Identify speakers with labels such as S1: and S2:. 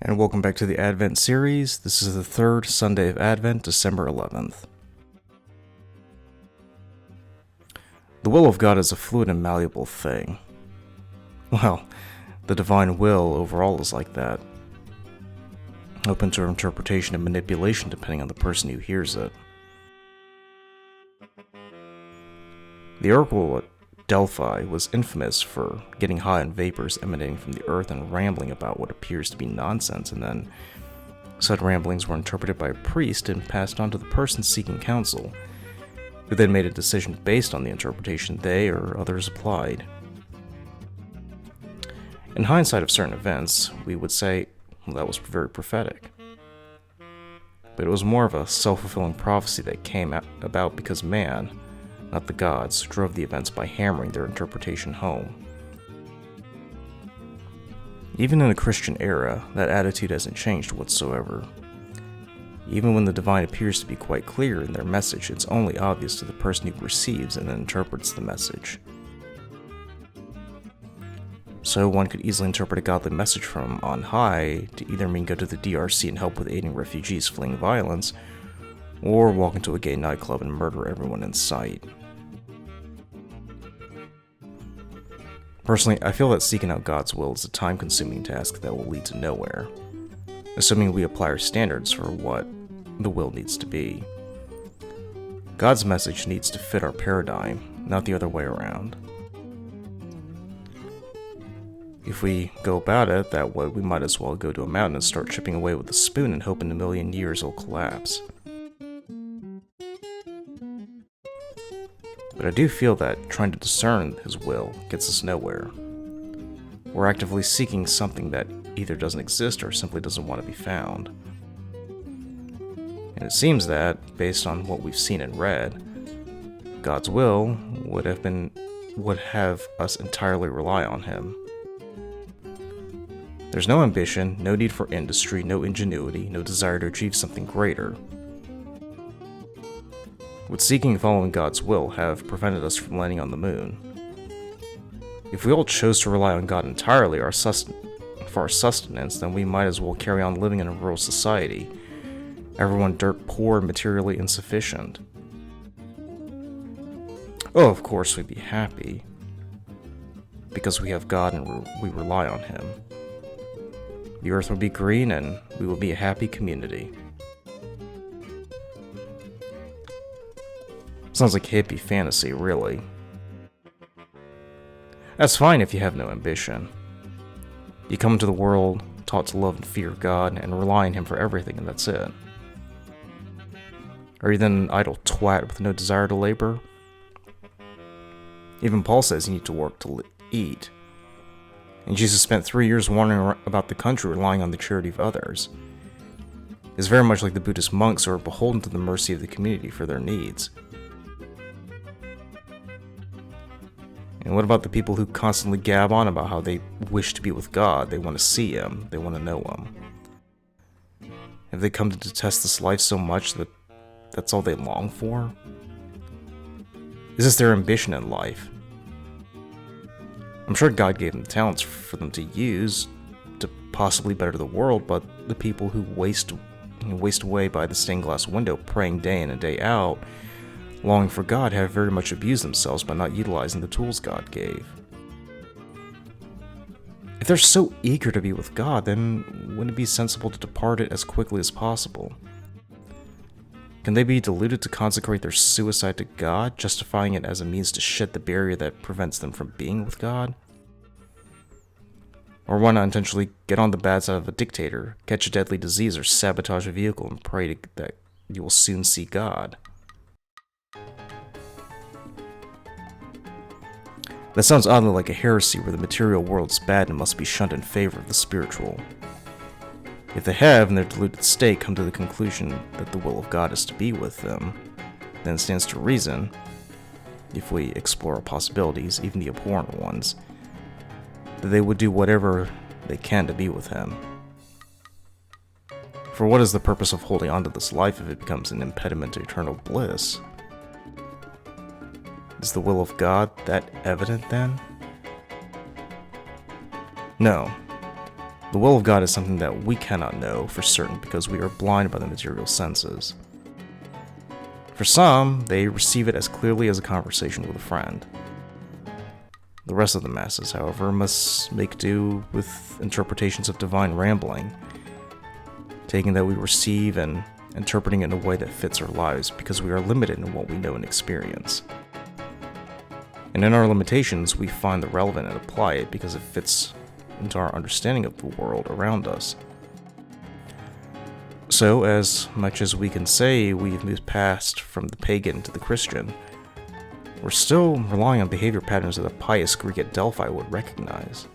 S1: And welcome back to the Advent series. This is the third Sunday of Advent, December 11th. The will of God is a fluid and malleable thing. Well, the divine will overall is like that. Open to interpretation and manipulation depending on the person who hears it. The oracle at Delphi was infamous for getting high on vapors emanating from the earth and rambling about what appears to be nonsense, and then said ramblings were interpreted by a priest and passed on to the person seeking counsel, who then made a decision based on the interpretation they or others applied. In hindsight of certain events, we would say, well, that was very prophetic. But it was more of a self-fulfilling prophecy that came about because man, not the gods, drove the events by hammering their interpretation home. Even in the Christian era, that attitude hasn't changed whatsoever. Even when the divine appears to be quite clear in their message, it's only obvious to the person who receives and then interprets the message. So one could easily interpret a godly message from on high to either mean go to the DRC and help with aiding refugees fleeing violence, or walk into a gay nightclub and murder everyone in sight. Personally, I feel that seeking out God's will is a time-consuming task that will lead to nowhere, assuming we apply our standards for what the will needs to be. God's message needs to fit our paradigm, not the other way around. If we go about it that way, we might as well go to a mountain and start chipping away with a spoon and hope in a million years it'll collapse. But I do feel that trying to discern His will gets us nowhere. We're actively seeking something that either doesn't exist or simply doesn't want to be found. And it seems that, based on what we've seen and read, God's will would have us entirely rely on Him. There's no ambition, no need for industry, no ingenuity, no desire to achieve something greater. Would seeking and following God's will have prevented us from landing on the moon? If we all chose to rely on God entirely for our sustenance, then we might as well carry on living in a rural society, everyone dirt poor and materially insufficient. Oh, of course we'd be happy, because we have God and we rely on Him. The earth would be green and we would be a happy community. Sounds like hippie fantasy, really. That's fine if you have no ambition. You come into the world taught to love and fear God and rely on Him for everything, and that's it. Are you then an idle twat with no desire to labor? Even Paul says you need to work to eat. And Jesus spent 3 years wandering about the country relying on the charity of others. It's very much like the Buddhist monks who are beholden to the mercy of the community for their needs. And what about the people who constantly gab on about how they wish to be with God, they want to see Him, they want to know Him? Have they come to detest this life so much that that's all they long for? Is this their ambition in life? I'm sure God gave them talents for them to use to possibly better the world, but the people who waste away by the stained glass window praying day in and day out, longing for God, have very much abused themselves by not utilizing the tools God gave. If they're so eager to be with God, then wouldn't it be sensible to depart it as quickly as possible? Can they be deluded to consecrate their suicide to God, justifying it as a means to shed the barrier that prevents them from being with God? Or why not intentionally get on the bad side of a dictator, catch a deadly disease, or sabotage a vehicle and pray that you will soon see God? That sounds oddly like a heresy where the material world is bad and must be shunned in favor of the spiritual. If they have, in their deluded state, come to the conclusion that the will of God is to be with them, then it stands to reason, if we explore our possibilities, even the abhorrent ones, that they would do whatever they can to be with Him. For what is the purpose of holding on to this life if it becomes an impediment to eternal bliss? Is the will of God that evident then? No. The will of God is something that we cannot know for certain because we are blind by the material senses. For some, they receive it as clearly as a conversation with a friend. The rest of the masses, however, must make do with interpretations of divine rambling, taking that we receive and interpreting it in a way that fits our lives because we are limited in what we know and experience. And in our limitations, we find the relevant and apply it because it fits into our understanding of the world around us. So, as much as we can say we've moved past from the pagan to the Christian, we're still relying on behavior patterns that a pious Greek at Delphi would recognize.